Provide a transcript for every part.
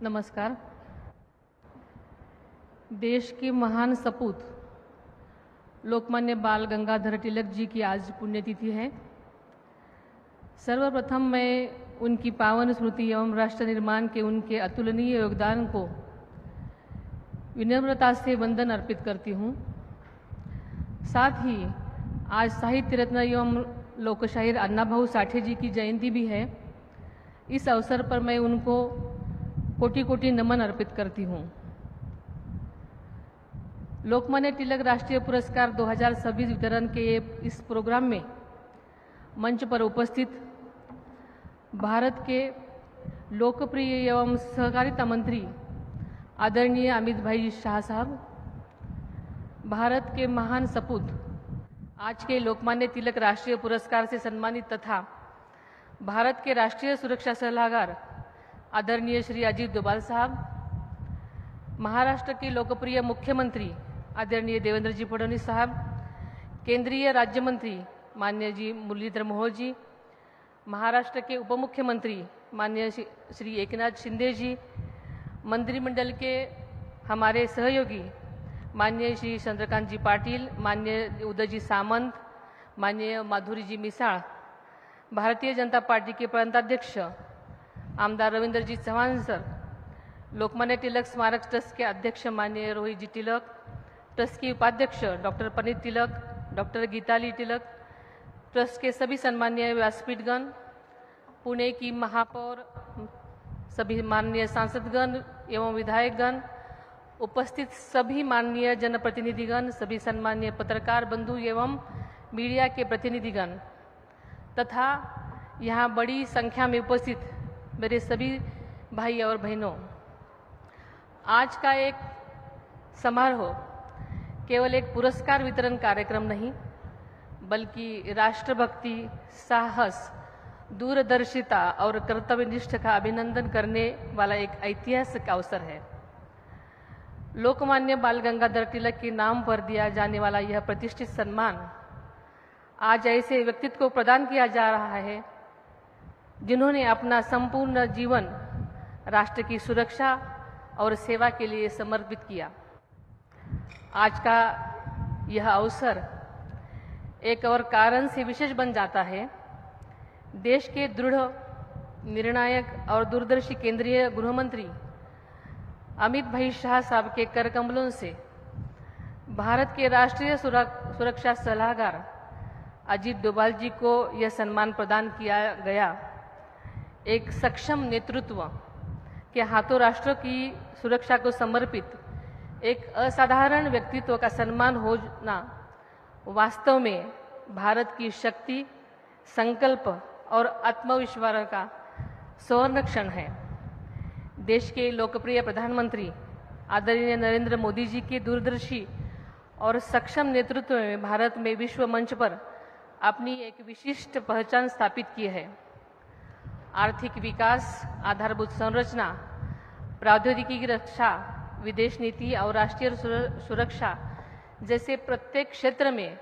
नमस्कार। देश के महान सपूत लोकमान्य बाल गंगाधर तिलक जी की आज पुण्यतिथि है। सर्वप्रथम मैं उनकी पावन स्मृति एवं राष्ट्र निर्माण के उनके अतुलनीय योगदान को विनम्रता से वंदन अर्पित करती हूँ। साथ ही आज साहित्य रत्न एवं लोकशाहीर अन्नाभाऊ साठे जी की जयंती भी है। इस अवसर पर मैं उनको कोटि कोटि नमन अर्पित करती हूँ। लोकमान्य तिलक राष्ट्रीय पुरस्कार 2026 वितरण के इस प्रोग्राम में मंच पर उपस्थित भारत के लोकप्रिय एवं सहकारिता मंत्री आदरणीय अमित भाई शाह साहब, भारत के महान सपूत आज के लोकमान्य तिलक राष्ट्रीय पुरस्कार से सम्मानित तथा भारत के राष्ट्रीय सुरक्षा सलाहकार आदरणीय श्री अजीत डोभाल साहब, महाराष्ट्र के लोकप्रिय मुख्यमंत्री आदरणीय देवेंद्र जी फडणवीस साहब, केंद्रीय राज्य मंत्री माननीय जी मुरलीधर मोहोळ जी, महाराष्ट्र के उप मुख्यमंत्री माननीय श्री एकनाथ शिंदे जी, मंत्रिमंडल के हमारे सहयोगी माननीय श्री चंद्रकांत जी पाटिल, माननीय उदयजी सामंत, माननीय माधुरी जी मिसाळ, भारतीय जनता पार्टी के प्रांताध्यक्ष आमदार रविंद्रजी चव्हाण सर, लोकमान्य तिलक स्मारक ट्रस्ट के अध्यक्ष माननीय रोहित जी तिलक, ट्रस्ट के उपाध्यक्ष डॉक्टर पनीत तिलक, डॉक्टर गीताली तिलक, ट्रस्ट के सभी सम्माननीय व्यासपीठगण, पुणे की महापौर, सभी माननीय सांसदगण एवं विधायकगण, उपस्थित सभी माननीय जनप्रतिनिधिगण, सभी सम्माननीय पत्रकार बंधु एवं मीडिया के प्रतिनिधिगण तथा यहाँ बड़ी संख्या में उपस्थित मेरे सभी भाई और बहनों, आज का एक समारोह केवल एक पुरस्कार वितरण कार्यक्रम नहीं, बल्कि राष्ट्रभक्ति, साहस, दूरदर्शिता और कर्तव्यनिष्ठ का अभिनंदन करने वाला एक ऐतिहासिक अवसर है। लोकमान्य बाल गंगाधर तिलक के नाम पर दिया जाने वाला यह प्रतिष्ठित सम्मान आज ऐसे व्यक्तित्व को प्रदान किया जा रहा है जिन्होंने अपना संपूर्ण जीवन राष्ट्र की सुरक्षा और सेवा के लिए समर्पित किया। आज का यह अवसर एक और कारण से विशेष बन जाता है। देश के दृढ़, निर्णायक और दूरदर्शी केंद्रीय गृह मंत्री अमित भाई शाह साहब के कर कमलों से भारत के राष्ट्रीय सुरक्षा सलाहकार अजीत डोभाल जी को यह सम्मान प्रदान किया गया। एक सक्षम नेतृत्व के हाथों राष्ट्र की सुरक्षा को समर्पित एक असाधारण व्यक्तित्व का सम्मान होना वास्तव में भारत की शक्ति, संकल्प और आत्मविश्वास का स्वर्ण क्षण है। देश के लोकप्रिय प्रधानमंत्री आदरणीय नरेंद्र मोदी जी के दूरदर्शी और सक्षम नेतृत्व में भारत में विश्व मंच पर अपनी एक विशिष्ट पहचान स्थापित की है। आर्थिक विकास, आधारभूत संरचना, प्रौद्योगिकी की रक्षा, विदेश नीति और राष्ट्रीय सुरक्षा जैसे प्रत्येक क्षेत्र में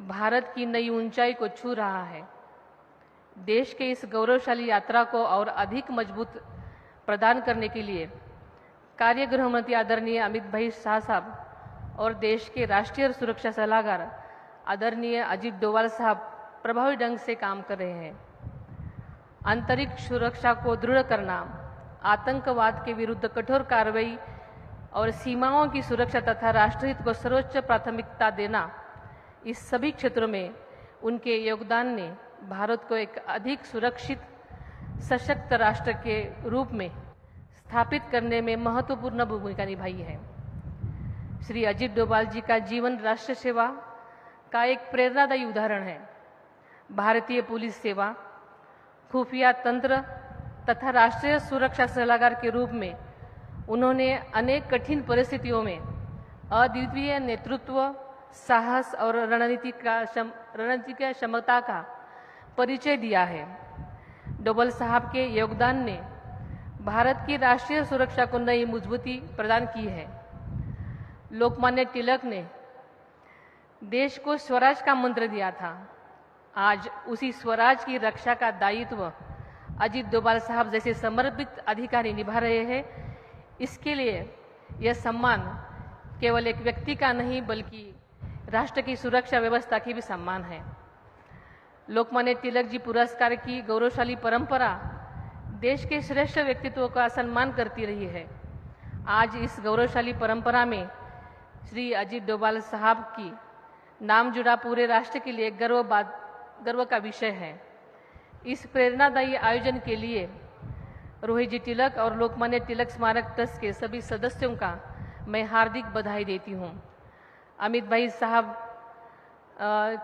भारत की नई ऊंचाई को छू रहा है। देश के इस गौरवशाली यात्रा को और अधिक मजबूत प्रदान करने के लिए कार्य गृह मंत्री आदरणीय अमित भाई शाह साहब और देश के राष्ट्रीय सुरक्षा सलाहकार आदरणीय अजीत डोभाल साहब प्रभावी ढंग से काम कर रहे हैं। आंतरिक सुरक्षा को दृढ़ करना, आतंकवाद के विरुद्ध कठोर कार्रवाई और सीमाओं की सुरक्षा तथा राष्ट्रहित को सर्वोच्च प्राथमिकता देना, इस सभी क्षेत्रों में उनके योगदान ने भारत को एक अधिक सुरक्षित, सशक्त राष्ट्र के रूप में स्थापित करने में महत्वपूर्ण भूमिका निभाई है। श्री अजीत डोभाल जी का जीवन राष्ट्र सेवा का एक प्रेरणादायी उदाहरण है। भारतीय पुलिस सेवा, खुफिया तंत्र तथा राष्ट्रीय सुरक्षा सलाहकार के रूप में उन्होंने अनेक कठिन परिस्थितियों में अद्वितीय नेतृत्व, साहस और रणनीतिक क्षमता का परिचय दिया है। डोभाल साहब के योगदान ने भारत की राष्ट्रीय सुरक्षा को नई मजबूती प्रदान की है। लोकमान्य तिलक ने देश को स्वराज का मंत्र दिया था। आज उसी स्वराज की रक्षा का दायित्व अजीत डोभाल साहब जैसे समर्पित अधिकारी निभा रहे हैं। इसके लिए यह सम्मान केवल एक व्यक्ति का नहीं बल्कि राष्ट्र की सुरक्षा व्यवस्था की भी सम्मान है। लोकमान्य तिलक जी पुरस्कार की गौरवशाली परंपरा देश के श्रेष्ठ व्यक्तित्वों का सम्मान करती रही है। आज इस गौरवशाली परंपरा में श्री अजीत डोभाल साहब की नाम जुड़ा पूरे राष्ट्र के लिए गर्व का विषय है। इस प्रेरणादायी आयोजन के लिए रोहित जी तिलक और लोकमान्य तिलक स्मारक ट्रस्ट के सभी सदस्यों का मैं हार्दिक बधाई देती हूँ। अमित भाई साहब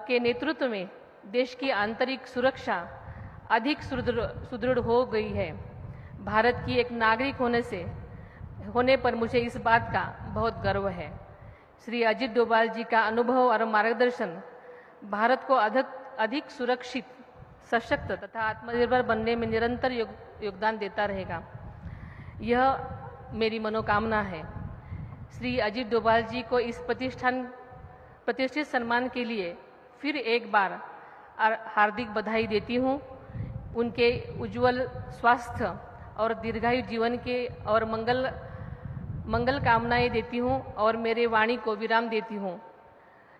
के नेतृत्व में देश की आंतरिक सुरक्षा अधिक सुदृढ़ हो गई है। भारत की एक नागरिक होने पर मुझे इस बात का बहुत गर्व है। श्री अजीत डोभाल जी का अनुभव और मार्गदर्शन भारत को अधिक सुरक्षित, सशक्त तथा आत्मनिर्भर बनने में निरंतर योगदान देता रहेगा। यह मेरी मनोकामना है। श्री अजीत डोभाल जी को इस प्रतिष्ठित सम्मान के लिए फिर एक बार हार्दिक बधाई देती हूँ। उनके उज्जवल स्वास्थ्य और दीर्घायु जीवन के और मंगल कामनाएं देती हूँ और मेरे वाणी को विराम देती हूँ।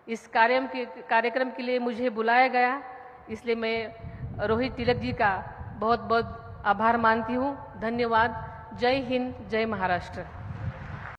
इस कार्यक्रम के लिए मुझे बुलाया गया, इसलिए मैं रोहित तिलक जी का बहुत बहुत आभार मानती हूँ। धन्यवाद। जय हिंद, जय महाराष्ट्र।